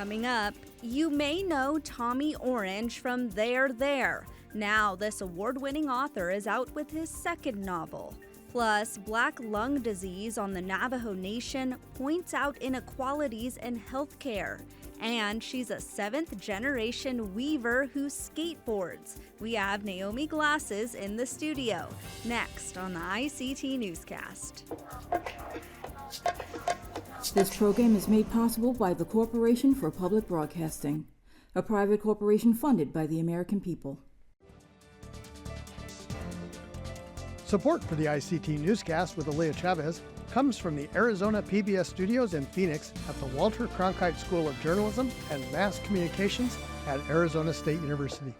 Coming up, you may know Tommy Orange from There. Now, this award-winning author is out with his second novel. Plus, black lung disease on the Navajo Nation points out inequalities in healthcare. And she's a seventh-generation weaver who skateboards. We have Naomi Glasses in the studio. Next on the ICT Newscast. This program is made possible by the Corporation for Public Broadcasting, a private corporation funded by the American people. Support for the ICT Newscast with Aaliyah Chavez comes from the Arizona PBS studios in Phoenix at the Walter Cronkite School of Journalism and Mass Communications at Arizona State University.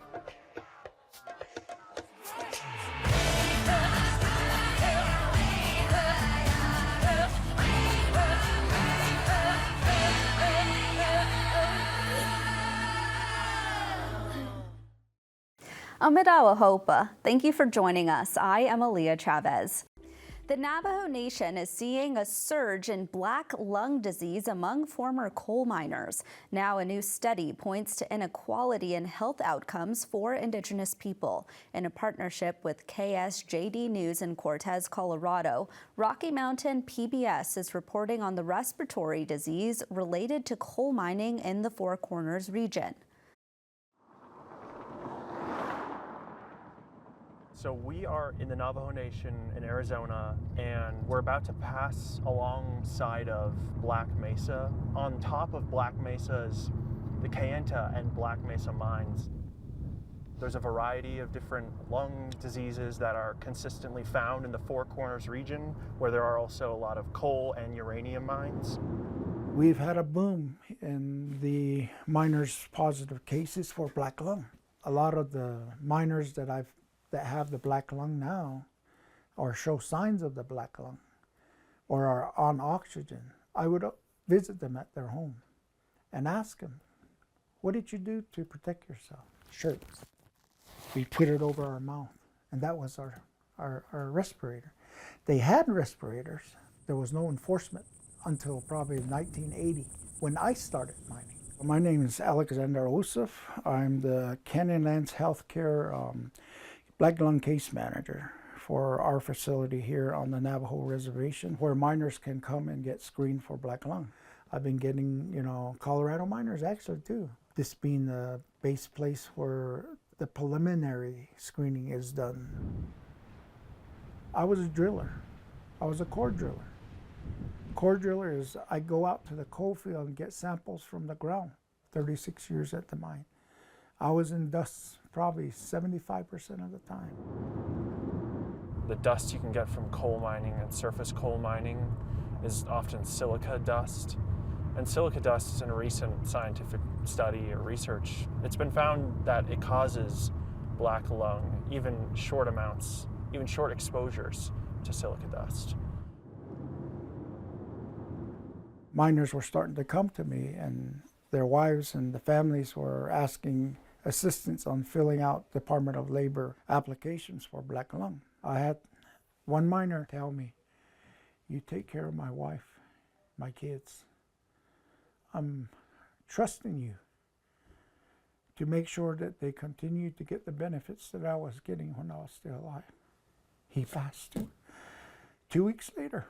Amidawa Hopa, thank you for joining us. I am Aaliyah Chavez. The Navajo Nation is seeing a surge in black lung disease among former coal miners. Now, a new study points to inequality in health outcomes for Indigenous people. In a partnership with KSJD News in Cortez, Colorado, Rocky Mountain PBS is reporting on the respiratory disease related to coal mining in the Four Corners region. So we are in the Navajo Nation in Arizona, and we're about to pass alongside of Black Mesa. On top of Black Mesa is the Kayenta and Black Mesa mines. There's a variety of different lung diseases that are consistently found in the Four Corners region, where there are also a lot of coal and uranium mines. We've had a boom in the miners' positive cases for black lung. A lot of the miners that have the black lung now or show signs of the black lung or are on oxygen, I would visit them at their home and ask them, what did you do to protect yourself? Shirts. We put it over our mouth, and that was our respirator. They had respirators. There was no enforcement until probably 1980 when I started mining. My name is Alexander Ossoff. I'm the Canyonlands Healthcare Black Lung Case Manager for our facility here on the Navajo Reservation, where miners can come and get screened for black lung. I've been getting, Colorado miners actually too. This being the base place where the preliminary screening is done. I was a driller. I was a core driller. Core driller is I go out to the coal field and get samples from the ground. 36 years at the mine. I was in dust probably 75% of the time. The dust you can get from coal mining and surface coal mining is often silica dust. And silica dust is in a recent scientific study or research. It's been found that it causes black lung, even short amounts, even short exposures to silica dust. Miners were starting to come to me, and their wives and the families were asking assistance on filling out Department of Labor applications for black lung. I had one miner tell me, you take care of my wife, my kids. I'm trusting you to make sure that they continue to get the benefits that I was getting when I was still alive. He passed 2 weeks later.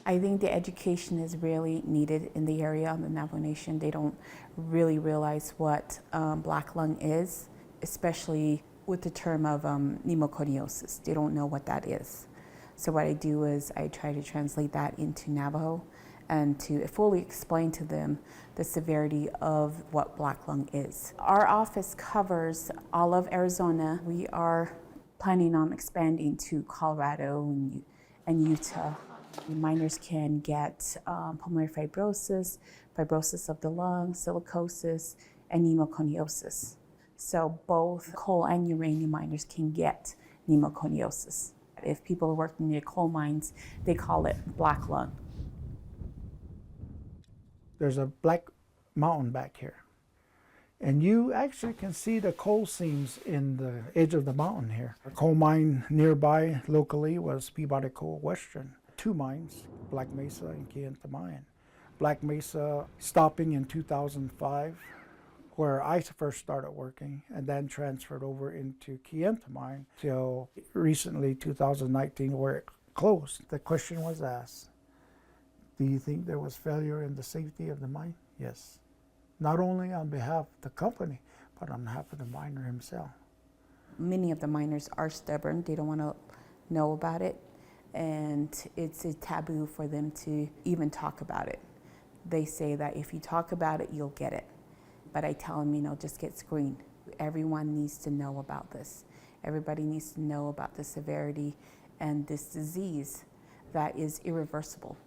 I think the education is really needed in the area on the Navajo Nation. They don't really realize what black lung is, especially with the term of pneumoconiosis. They don't know what that is. So what I do is I try to translate that into Navajo and to fully explain to them the severity of what black lung is. Our office covers all of Arizona. We are planning on expanding to Colorado and Utah. Miners can get pulmonary fibrosis, fibrosis of the lung, silicosis, and pneumoconiosis. So both coal and uranium miners can get pneumoconiosis. If people are working near coal mines, they call it black lung. There's a black mountain back here. And you actually can see the coal seams in the edge of the mountain here. A coal mine nearby locally was Peabody Coal Western. two mines, Black Mesa and Kayenta Mine. Black Mesa stopping in 2005, where I first started working, and then transferred over into Kayenta Mine till recently 2019, where it closed. The question was asked, do you think there was failure in the safety of the mine? Yes. Not only on behalf of the company, but on behalf of the miner himself. Many of the miners are stubborn. They don't want to know about it, and it's a taboo for them to even talk about it. They say that if you talk about it, you'll get it. But I tell them, just get screened. Everyone needs to know about this. Everybody needs to know about the severity and this disease that is irreversible.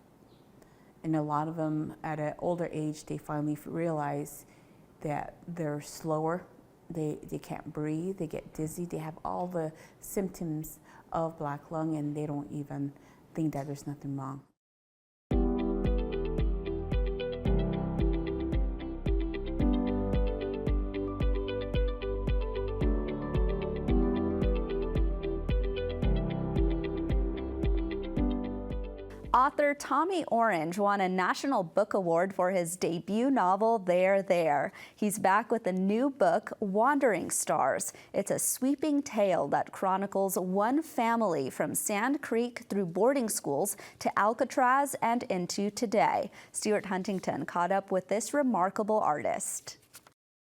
And a lot of them at an older age, they finally realize that they're slower, they can't breathe, they get dizzy, they have all the symptoms of black lung, and they don't even think that there's nothing wrong. Author Tommy Orange won a National Book Award for his debut novel, There, There. He's back with a new book, Wandering Stars. It's a sweeping tale that chronicles one family from Sand Creek through boarding schools to Alcatraz and into today. Stuart Huntington caught up with this remarkable artist.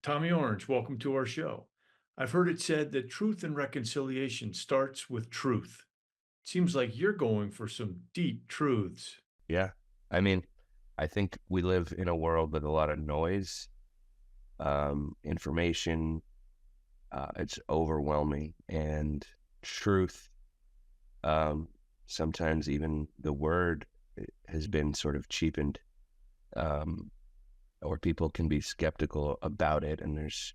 Tommy Orange, welcome to our show. I've heard it said that truth and reconciliation starts with truth. Seems like you're going for some deep truths. Yeah. I think we live in a world with a lot of noise, information. It's overwhelming, and truth, sometimes even the word has been sort of cheapened, or people can be skeptical about it, and there's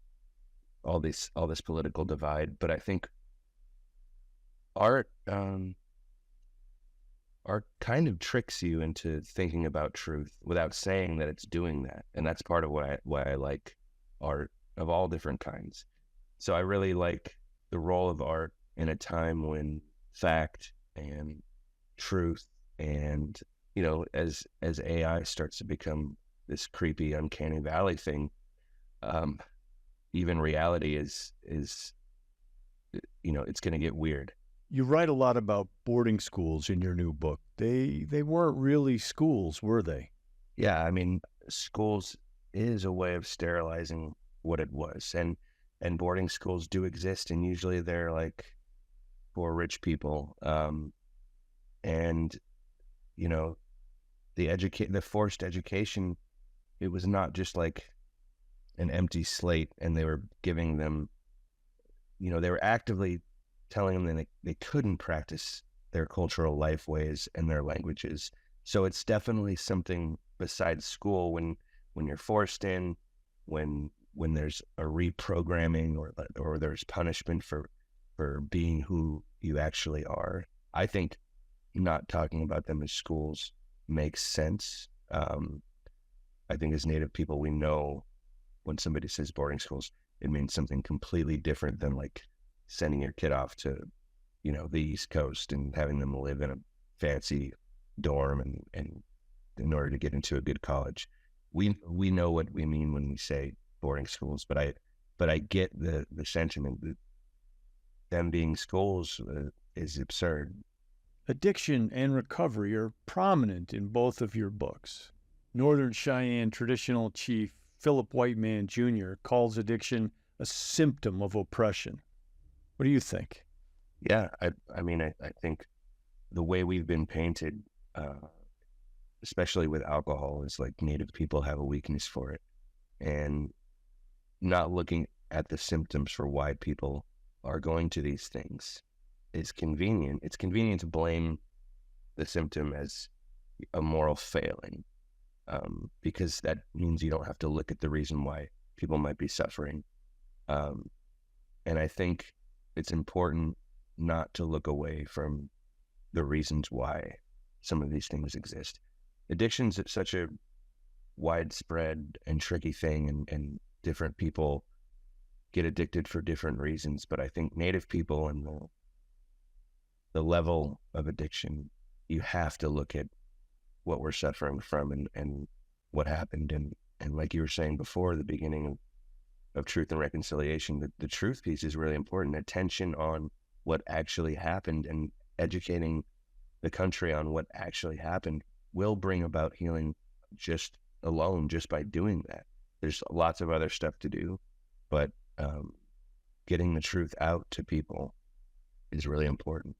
all this political divide. But I think art kind of tricks you into thinking about truth without saying that it's doing that. And that's part of why I like art of all different kinds. So I really like the role of art in a time when fact and truth and, as AI starts to become this creepy, uncanny valley thing, even reality is it's going to get weird. You write a lot about boarding schools in your new book. They weren't really schools, were they? Yeah, schools is a way of sterilizing what it was, and boarding schools do exist, and usually they're like for rich people. And the forced education, it was not just like an empty slate, and they were giving them, they were actively telling them that they couldn't practice their cultural life ways and their languages. So it's definitely something besides school when you're forced in, when there's a reprogramming or there's punishment for being who you actually are. I think not talking about them as schools makes sense. I think as Native people, we know when somebody says boarding schools, it means something completely different than like sending your kid off to, the East Coast and having them live in a fancy dorm and in order to get into a good college. We know what we mean when we say boarding schools, but I get the sentiment that them being schools is absurd. Addiction and recovery are prominent in both of your books. Northern Cheyenne traditional chief Philip Whiteman Jr. calls addiction a symptom of oppression. What do you think? Yeah, I think the way we've been painted, especially with alcohol, is like Native people have a weakness for it, and not looking at the symptoms for why people are going to these things is convenient. It's convenient to blame the symptom as a moral failing, because that means you don't have to look at the reason why people might be suffering. And I think it's important not to look away from the reasons why some of these things exist. Addiction's such a widespread and tricky thing, and different people get addicted for different reasons. But I think Native people and the level of addiction, you have to look at what we're suffering from and what happened. And like you were saying before, the beginning of Truth and Reconciliation, the truth piece is really important. Attention on what actually happened and educating the country on what actually happened will bring about healing just by doing that. There's lots of other stuff to do, but getting the truth out to people is really important.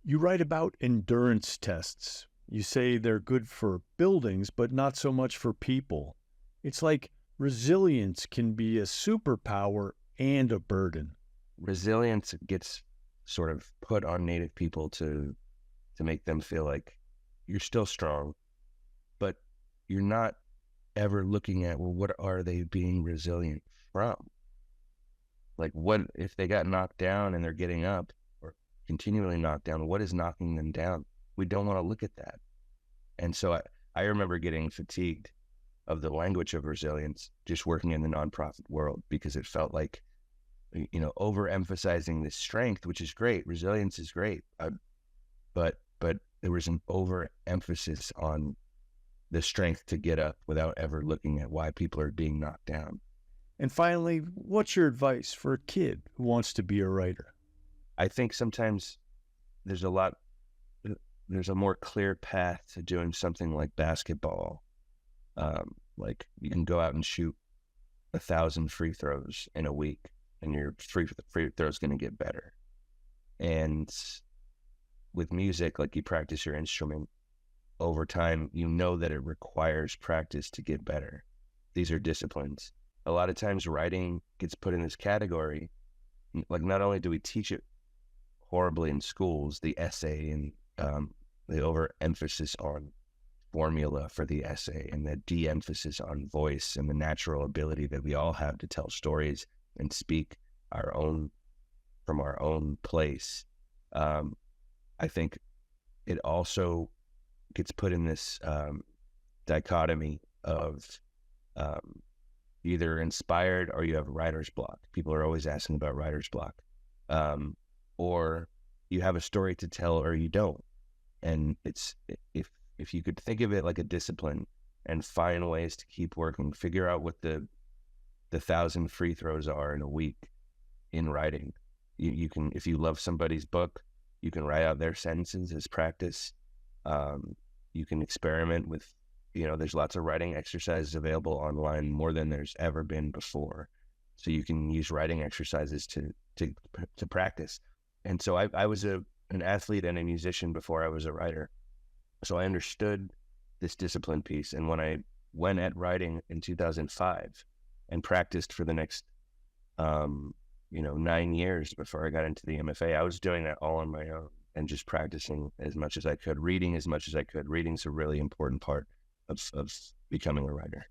You write about endurance tests. You say they're good for buildings, but not so much for people. It's like resilience can be a superpower and a burden. Resilience gets sort of put on Native people to make them feel like you're still strong, but you're not ever looking at, well, what are they being resilient from? Like, what if they got knocked down and they're getting up, or continually knocked down? What is knocking them down? We don't want to look at that. And so I remember getting fatigued of the language of resilience just working in the nonprofit world, because it felt like, overemphasizing this strength, which is great. Resilience is great. But there was an overemphasis on the strength to get up without ever looking at why people are being knocked down. And finally, what's your advice for a kid who wants to be a writer? I think sometimes there's a more clear path to doing something like basketball. Like you can go out and shoot 1,000 free throws in a week, and your free throw is going to get better. And with music, like you practice your instrument over time, you know that it requires practice to get better. These are disciplines. A lot of times writing gets put in this category. Like, not only do we teach it horribly in schools, the essay and the overemphasis on formula for the essay, and the de-emphasis on voice and the natural ability that we all have to tell stories and speak from our own place. I think it also gets put in this dichotomy of either inspired or you have writer's block. People are always asking about writer's block. Or you have a story to tell or you don't. And it's, if you could think of it like a discipline and find ways to keep working, figure out what the 1,000 free throws are in a week in writing. You can, if you love somebody's book, you can write out their sentences as practice. You can experiment with, there's lots of writing exercises available online, more than there's ever been before. So you can use writing exercises to practice. And so I was an athlete and a musician before I was a writer. So I understood this discipline piece. And when I went at writing in 2005 and practiced for the next 9 years before I got into the MFA, I was doing that all on my own and just practicing as much as I could, reading as much as I could. Reading's a really important part of becoming a writer.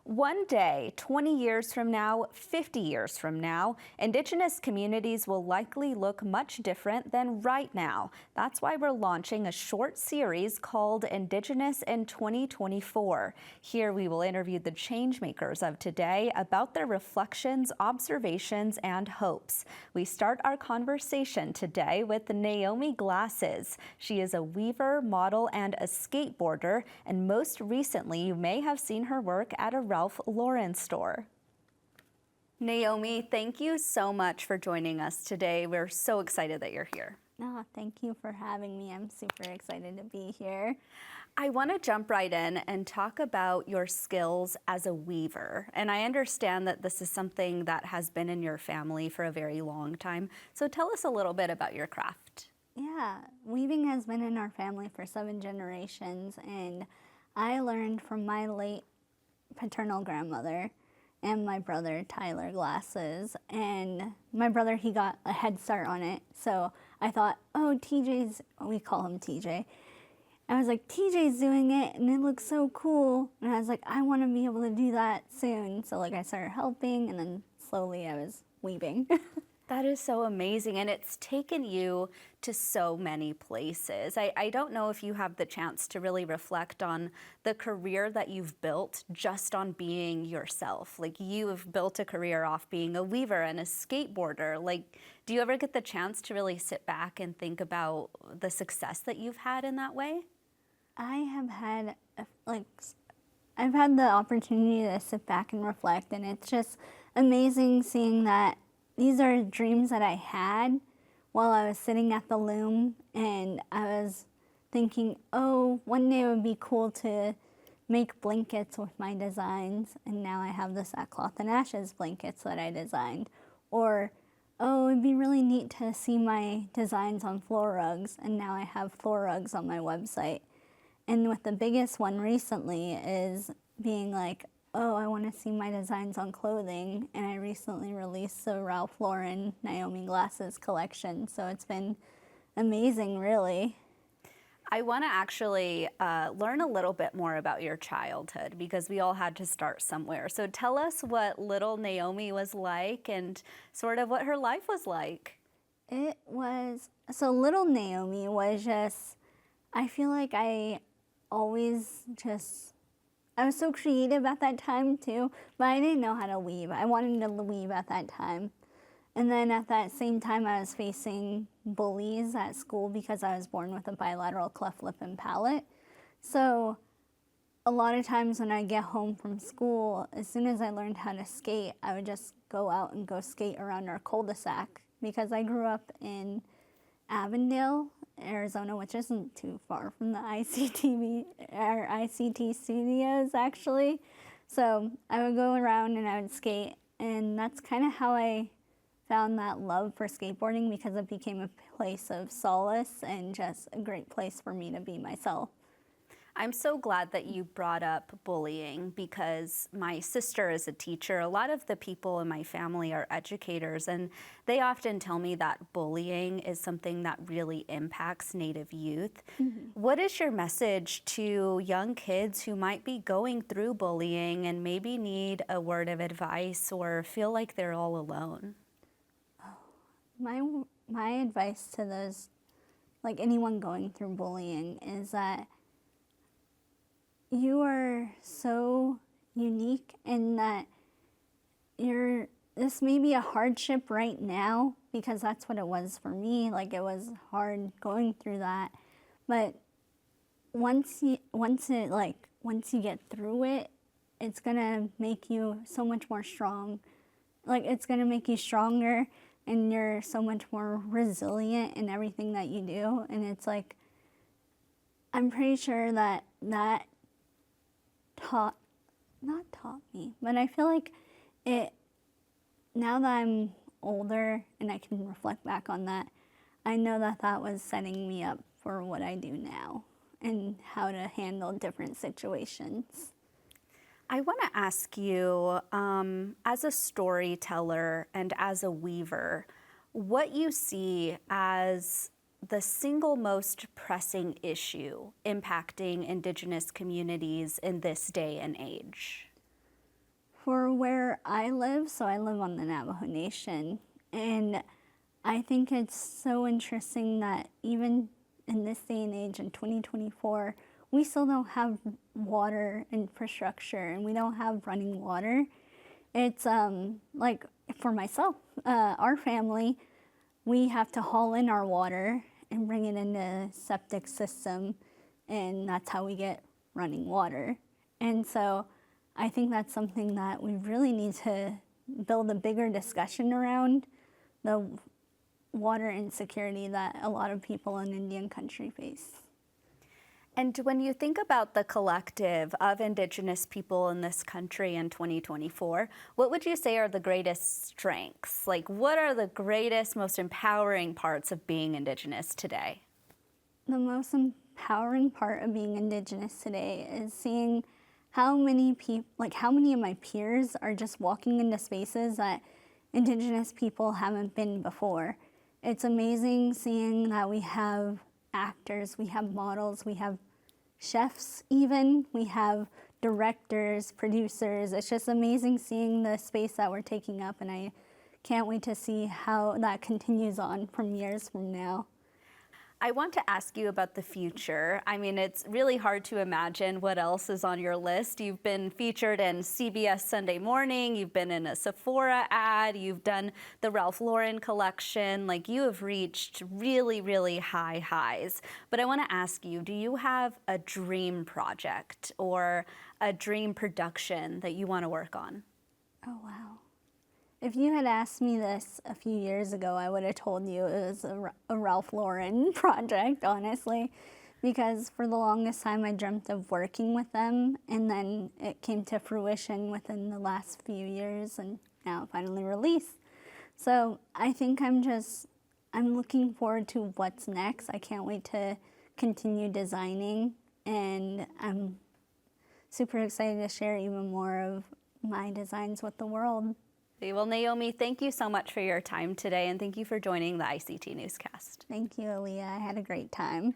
One day, 20 years from now, 50 years from now, Indigenous communities will likely look much different than right now. That's why we're launching a short series called Indigenous in 2024. Here we will interview the changemakers of today about their reflections, observations, and hopes. We start our conversation today with Naomi Glasses. She is a weaver, model, and a skateboarder, and most recently you may have seen her work at a Ralph Lauren store. Naomi, thank you so much for joining us today. We're so excited that you're here. No, thank you for having me. I'm super excited to be here. I want to jump right in and talk about your skills as a weaver. And I understand that this is something that has been in your family for a very long time. So tell us a little bit about your craft. Yeah, weaving has been in our family for 7 generations, and I learned from my late paternal grandmother and my brother Tyler Glasses, and my brother, he got a head start on it, so I thought, oh, TJ's, we call him TJ, I was like, TJ's doing it and it looks so cool, and I was like, I want to be able to do that soon. So like I started helping, and then slowly I was weaving. That is so amazing, and it's taken you to so many places. I don't know if you have the chance to really reflect on the career that you've built just on being yourself. Like, you have built a career off being a weaver and a skateboarder. Like, do you ever get the chance to really sit back and think about the success that you've had in that way? I have had, I've had the opportunity to sit back and reflect, and it's just amazing seeing that these are dreams that I had while I was sitting at the loom, and I was thinking, oh, one day it would be cool to make blankets with my designs, and now I have the sackcloth and ashes blankets that I designed. Or, oh, it'd be really neat to see my designs on floor rugs, and now I have floor rugs on my website. And with the biggest one recently is being like, oh, I want to see my designs on clothing, and I recently released the Ralph Lauren Naomi Glasses collection, so it's been amazing, really. I want to actually learn a little bit more about your childhood, because we all had to start somewhere. So tell us what little Naomi was like and sort of what her life was like. So little Naomi was just, I feel like I was so creative at that time too, but I didn't know how to weave. I wanted to weave at that time. And then at that same time, I was facing bullies at school because I was born with a bilateral cleft lip and palate. So a lot of times when I get home from school, as soon as I learned how to skate, I would just go out and go skate around our cul-de-sac, because I grew up in Avondale, Arizona, which isn't too far from the ICT studios, actually. So I would go around and I would skate, and that's kind of how I found that love for skateboarding, because it became a place of solace and just a great place for me to be myself. I'm so glad that you brought up bullying, because my sister is a teacher. A lot of the people in my family are educators, and they often tell me that bullying is something that really impacts Native youth. Mm-hmm. What is your message to young kids who might be going through bullying and maybe need a word of advice or feel like they're all alone? My advice to those, like anyone going through bullying, is that you are so unique, in that this may be a hardship right now, because that's what it was for me. Like, it was hard going through that. But once you get through it, it's gonna make you so much more strong. Like, it's gonna make you stronger, and you're so much more resilient in everything that you do. And it's like, I'm pretty sure that not taught me, but I feel like it, now that I'm older and I can reflect back on that, I know that that was setting me up for what I do now and how to handle different situations. I want to ask you, as a storyteller and as a weaver, what you see as the single most pressing issue impacting Indigenous communities in this day and age? For where I live, so I live on the Navajo Nation, and I think it's so interesting that even in this day and age, in 2024, we still don't have water infrastructure, and we don't have running water. It's like, for myself, our family, we have to haul in our water and bring it in the septic system, and that's how we get running water. And so I think that's something that we really need to build a bigger discussion around, the water insecurity that a lot of people in Indian country face. And when you think about the collective of Indigenous people in this country in 2024, what would you say are the greatest strengths? Like, what are the greatest, most empowering parts of being Indigenous today? The most empowering part of being Indigenous today is seeing how many of my peers are just walking into spaces that Indigenous people haven't been before. It's amazing seeing that we have actors, we have models, we have chefs even, we have directors, producers. It's just amazing seeing the space that we're taking up, and I can't wait to see how that continues on from years from now. I want to ask you about the future. I mean, it's really hard to imagine what else is on your list. You've been featured in CBS Sunday Morning, you've been in a Sephora ad, you've done the Ralph Lauren collection. Like, you have reached really, really high highs. But I want to ask you, do you have a dream project or a dream production that you want to work on? Oh, wow. If you had asked me this a few years ago, I would have told you it was a Ralph Lauren project, honestly, because for the longest time I dreamt of working with them, and then it came to fruition within the last few years, and now finally released. So I think I'm looking forward to what's next. I can't wait to continue designing, and I'm super excited to share even more of my designs with the world. Well, Naomi, thank you so much for your time today, and thank you for joining the ICT Newscast. Thank you, Aaliyah. I had a great time.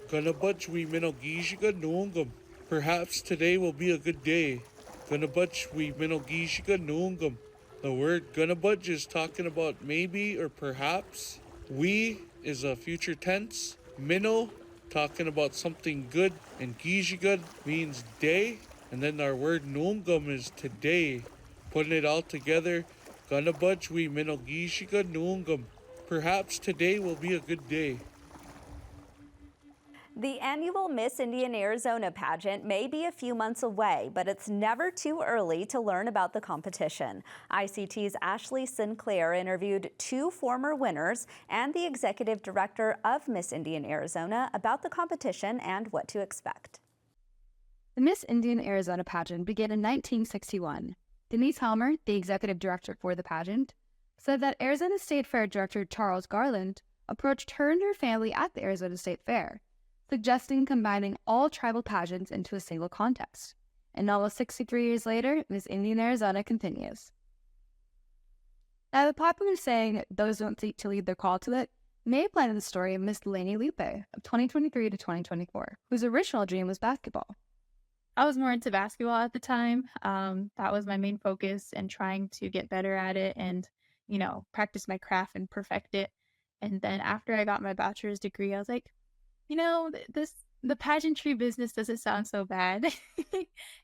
Ganabachwi Menogishiga Noongam. Perhaps today will be a good day. Ganabachwi Menogishiga Noongam. The word Ganabach is talking about maybe or perhaps. We is a future tense. Minnow talking about something good, and Gijigad means day, and then our word Noongam is today. Putting it all together, Ganabachwi Menogishiga Noongam. Perhaps today will be a good day. The annual Miss Indian Arizona pageant may be a few months away, but it's never too early to learn about the competition. ICT's Ashley Sinclair interviewed 2 former winners and the executive director of Miss Indian Arizona about the competition and what to expect. The Miss Indian Arizona pageant began in 1961. Denise Helmer, the executive director for the pageant, said that Arizona State Fair director Charles Garland approached her and her family at the Arizona State Fair, suggesting combining all tribal pageants into a single contest. And almost 63 years later, Miss Indian Arizona continues. Now, the popular saying, "those who don't seek to lead, they're called to it," may apply to the story of Miss Delaney Lupe of 2023 to 2024, whose original dream was basketball. I was more into basketball at the time. That was my main focus, and trying to get better at it and, practice my craft and perfect it. And then after I got my bachelor's degree, I was like, the pageantry business doesn't sound so bad.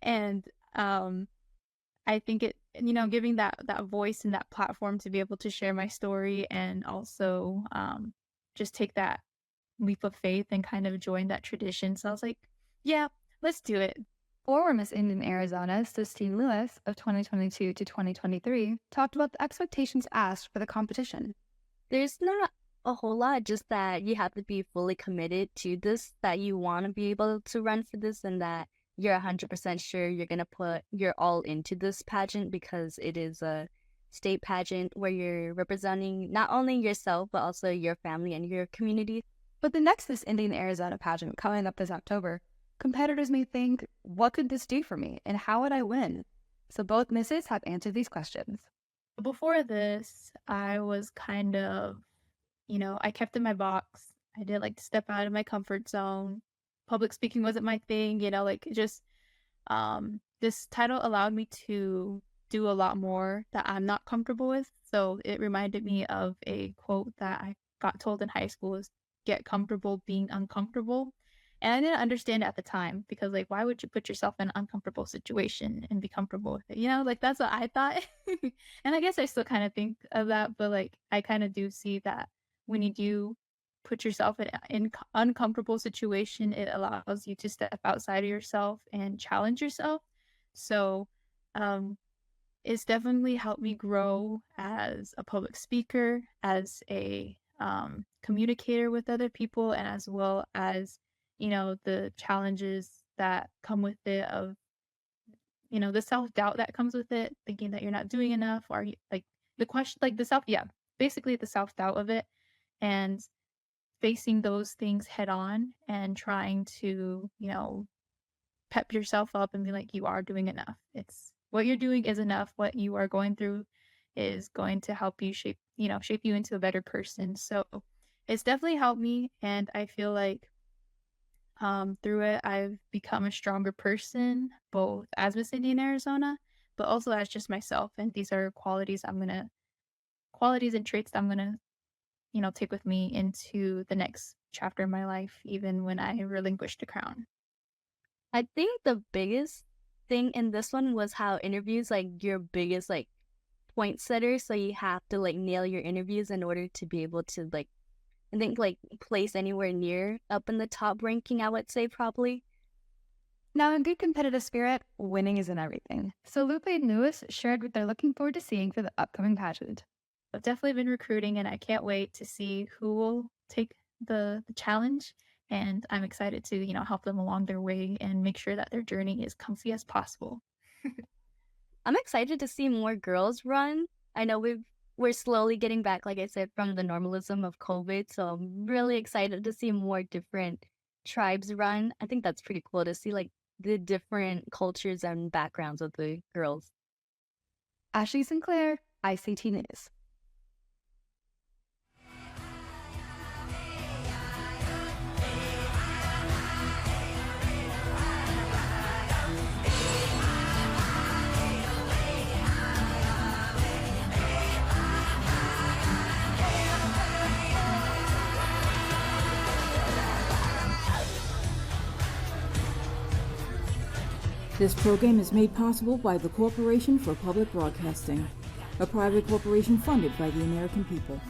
And I think it, giving that voice and that platform to be able to share my story, and also just take that leap of faith and kind of join that tradition. So I was like, yeah, let's do it. Former Miss Indian Arizona, Sistine Lewis of 2022 to 2023, talked about the expectations asked for the competition. There's not a whole lot, just that you have to be fully committed to this, that you want to be able to run for this, and that you're 100% sure you're going to put your all into this pageant, because it is a state pageant where you're representing not only yourself, but also your family and your community. But the next Miss Indian Arizona pageant coming up this October, competitors may think, what could this do for me, and how would I win? So both misses have answered these questions. Before this, I was kind of, I kept in my box. I did like to step out of my comfort zone. Public speaking wasn't my thing, this title allowed me to do a lot more that I'm not comfortable with. So it reminded me of a quote that I got told in high school is, get comfortable being uncomfortable. And I didn't understand it at the time, because why would you put yourself in an uncomfortable situation and be comfortable with it? That's what I thought. And I guess I still kind of think of that, but I kind of do see that when you do put yourself in an uncomfortable situation, it allows you to step outside of yourself and challenge yourself. So it's definitely helped me grow as a public speaker, as a communicator with other people, and as well as the challenges that come with it, of the self-doubt that comes with it, thinking that you're not doing enough, or the question, basically the self-doubt of it, and facing those things head on and trying to pep yourself up and be like, you are doing enough. It's what you're doing is enough. What you are going through is going to help you shape you into a better person. So it's definitely helped me, and I feel like Through it, I've become a stronger person, both as Miss Indian Arizona, but also as just myself. And these are qualities and traits that I'm gonna, take with me into the next chapter of my life, even when I relinquish the crown. I think the biggest thing in this one was how interviews like your biggest like point setter, so you have to like nail your interviews in order to be able to like I think like place anywhere near up in the top ranking, I would say probably. Now, in good competitive spirit, winning isn't everything. So Lupe and Lewis shared what they're looking forward to seeing for the upcoming pageant. I've definitely been recruiting and I can't wait to see who will take the challenge. And I'm excited to, help them along their way and make sure that their journey is comfy as possible. I'm excited to see more girls run. I know we're slowly getting back, like I said, from the normalism of COVID. So I'm really excited to see more different tribes run. I think that's pretty cool to see like the different cultures and backgrounds of the girls. Ashley Sinclair, ICT News. This program is made possible by the Corporation for Public Broadcasting, a private corporation funded by the American people.